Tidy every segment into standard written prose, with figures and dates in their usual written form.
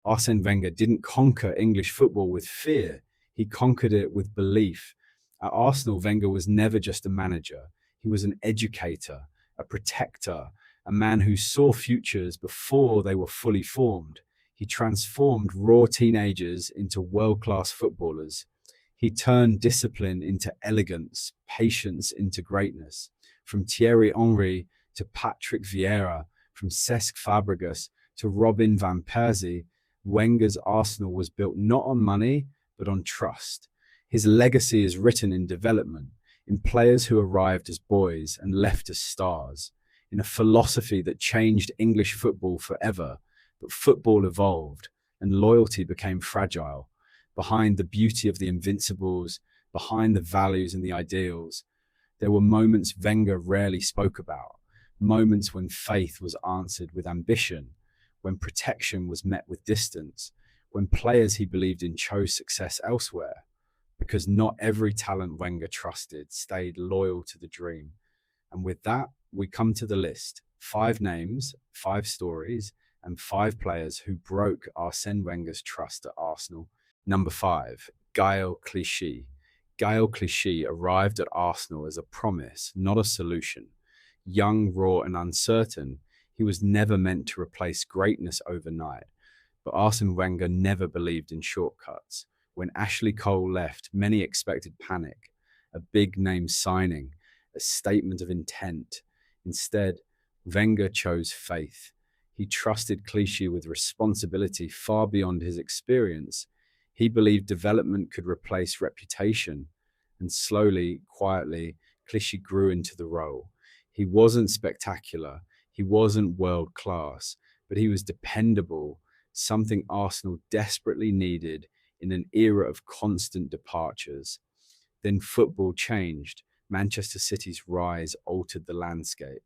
Arsène Wenger didn't conquer English football with fear, he conquered it with belief. At Arsenal, Wenger was never just a manager, he was an educator, a protector, a man who saw futures before they were fully formed. He transformed raw teenagers into world-class footballers. He turned discipline into elegance, patience into greatness. From Thierry Henry to Patrick Vieira, from Cesc Fàbregas to Robin van Persie, Wenger's Arsenal was built not on money, but on trust. His legacy is written in development, in players who arrived as boys and left as stars, in a philosophy that changed English football forever. But football evolved, and loyalty became fragile. Behind the beauty of the invincibles, behind the values and the ideals, there were moments Wenger rarely spoke about, moments when faith was answered with ambition, when protection was met with distance, when players he believed in chose success elsewhere, because not every talent Wenger trusted stayed loyal to the dream. And with that, we come to the list. 5 names, 5 stories, and 5 players who broke Arsène Wenger's trust at Arsenal. Number 5, Gaël Clichy. Gaël Clichy arrived at Arsenal as a promise, not a solution. Young, raw, and uncertain, he was never meant to replace greatness overnight. But Arsène Wenger never believed in shortcuts. When Ashley Cole left, many expected panic, a big-name signing, a statement of intent. Instead, Wenger chose faith. He trusted Clichy with responsibility far beyond his experience. He believed development could replace reputation, and slowly, quietly, Clichy grew into the role. He wasn't spectacular, he wasn't world-class, but he was dependable, something Arsenal desperately needed in an era of constant departures. Then football changed. Manchester City's rise altered the landscape.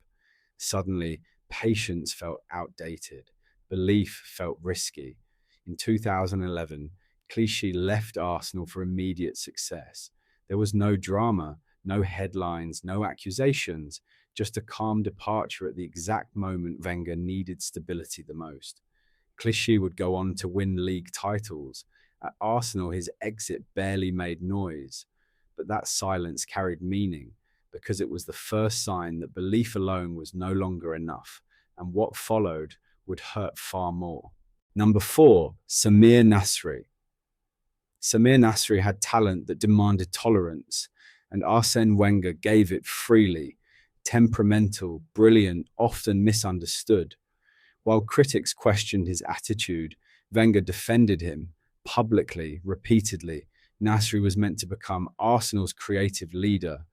Suddenly, patience felt outdated. Belief felt risky. In 2011, Clichy left Arsenal for immediate success. There was no drama, no headlines, no accusations, just a calm departure at the exact moment Wenger needed stability the most. Clichy would go on to win league titles. At Arsenal, his exit barely made noise, but that silence carried meaning because it was the first sign that belief alone was no longer enough, and what followed would hurt far more. Number 4, Samir Nasri. Samir Nasri had talent that demanded tolerance, and Arsène Wenger gave it freely. Temperamental, brilliant, often misunderstood. While critics questioned his attitude, Wenger defended him publicly, repeatedly. Nasri was meant to become Arsenal's creative leader,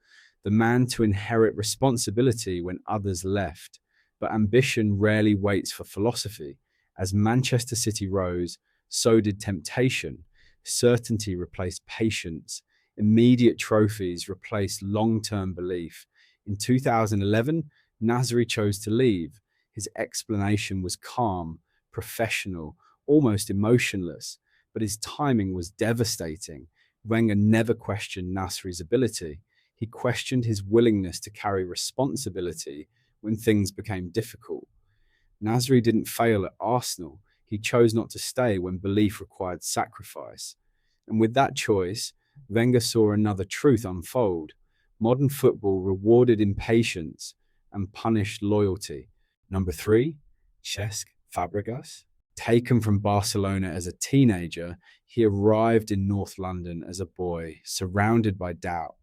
the man to inherit responsibility when others left. But ambition rarely waits for philosophy. As Manchester City rose, so did temptation. Certainty replaced patience. Immediate trophies replaced long-term belief. In 2011, Nasri chose to leave. His explanation was calm, professional, almost emotionless, but his timing was devastating. Wenger never questioned Nasri's ability. He questioned his willingness to carry responsibility when things became difficult. Nasri didn't fail at Arsenal. He chose not to stay when belief required sacrifice. And with that choice, Wenger saw another truth unfold. Modern football rewarded impatience and punished loyalty. Number 3, Cesc Fàbregas. Taken from Barcelona as a teenager, he arrived in North London as a boy, surrounded by doubt.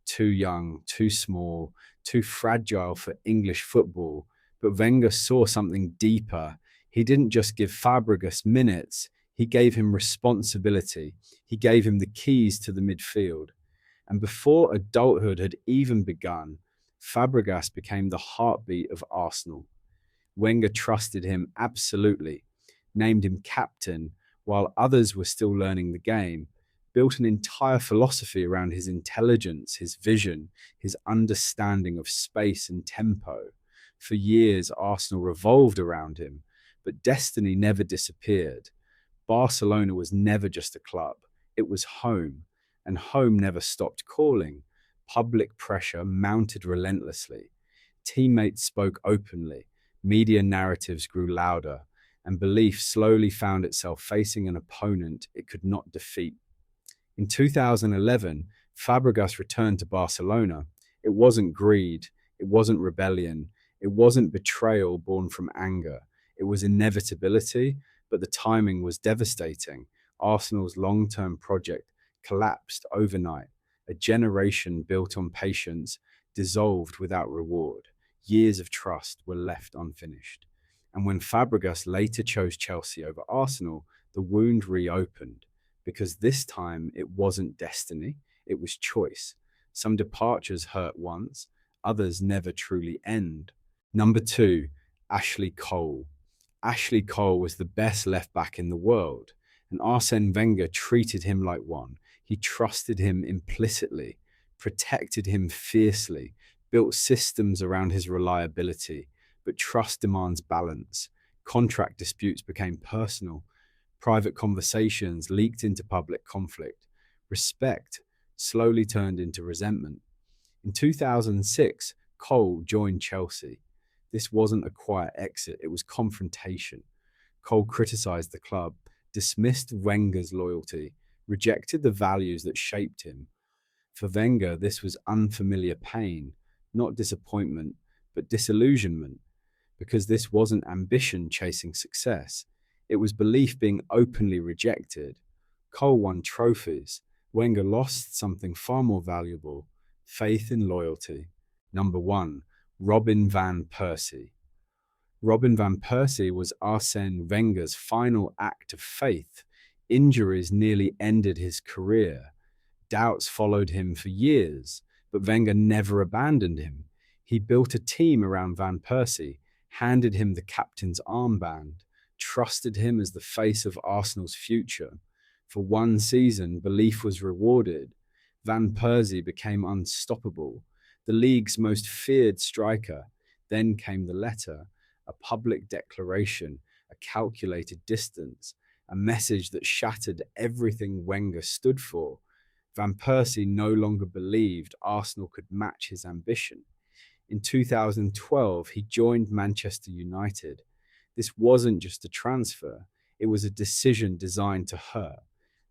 Too young, too small, too fragile for English football. But Wenger saw something deeper. He didn't just give Fàbregas minutes, he gave him responsibility. He gave him the keys to the midfield. And before adulthood had even begun, Fàbregas became the heartbeat of Arsenal. Wenger trusted him absolutely, named him captain while others were still learning the game, built an entire philosophy around his intelligence, his vision, his understanding of space and tempo. For years, Arsenal revolved around him, but destiny never disappeared. Barcelona was never just a club, it was home, and home never stopped calling. Public pressure mounted relentlessly. Teammates spoke openly. Media narratives grew louder. and belief slowly found itself facing an opponent it could not defeat. In 2011, Fabregas returned to Barcelona. It wasn't greed, it wasn't rebellion, it wasn't betrayal born from anger. It was inevitability, but the timing was devastating. Arsenal's long-term project collapsed overnight. A generation built on patience dissolved without reward. Years of trust were left unfinished. And when Fabregas later chose Chelsea over Arsenal, the wound reopened, because this time it wasn't destiny, it was choice. Some departures hurt once, others never truly end. Number 2, Ashley Cole. Ashley Cole was the best left back in the world, and Arsène Wenger treated him like one. He trusted him implicitly, protected him fiercely, built systems around his reliability. But trust demands balance. Contract disputes became personal. Private conversations leaked into public conflict. Respect slowly turned into resentment. In 2006, Cole joined Chelsea. This wasn't a quiet exit, it was confrontation. Cole criticized the club, dismissed Wenger's loyalty, rejected the values that shaped him. For Wenger, this was unfamiliar pain, not disappointment, but disillusionment, because this wasn't ambition chasing success. It was belief being openly rejected. Cole won trophies. Wenger lost something far more valuable: faith in loyalty. Number 1, Robin van Persie. Robin van Persie was Arsène Wenger's final act of faith. Injuries nearly ended his career. Doubts followed him for years, but Wenger never abandoned him. He built a team around Van Persie, handed him the captain's armband, trusted him as the face of Arsenal's future. For one season, belief was rewarded. Van Persie became unstoppable, the league's most feared striker. Then came the letter, a public declaration, a calculated distance, a message that shattered everything Wenger stood for. Van Persie no longer believed Arsenal could match his ambition. In 2012, he joined Manchester United. This wasn't just a transfer, it was a decision designed to hurt.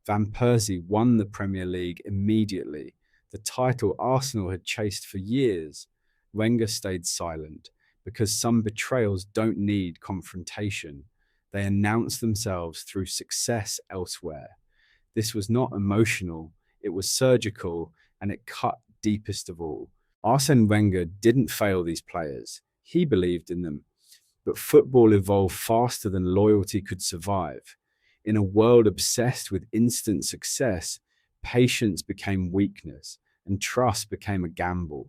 Van Persie won the Premier League immediately, the title Arsenal had chased for years. Wenger stayed silent, because some betrayals don't need confrontation. They announce themselves through success elsewhere. This was not emotional, it was surgical, and it cut deepest of all. Arsène Wenger didn't fail these players. He believed in them. But football evolved faster than loyalty could survive. In a world obsessed with instant success, patience became weakness, and trust became a gamble.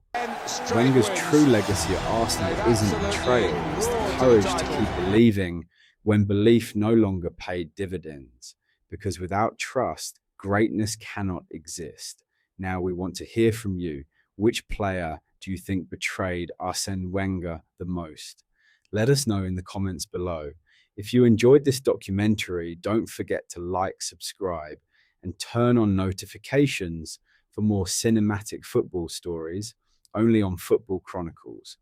Wenger's true legacy at Arsenal isn't betrayal, it's the courage to keep believing when belief no longer paid dividends. Because without trust, greatness cannot exist. Now we want to hear from you. Which player do you think betrayed Arsène Wenger the most? Let us know in the comments below. If you enjoyed this documentary, don't forget to like, subscribe, and turn on notifications for more cinematic football stories only on Football Chronicles.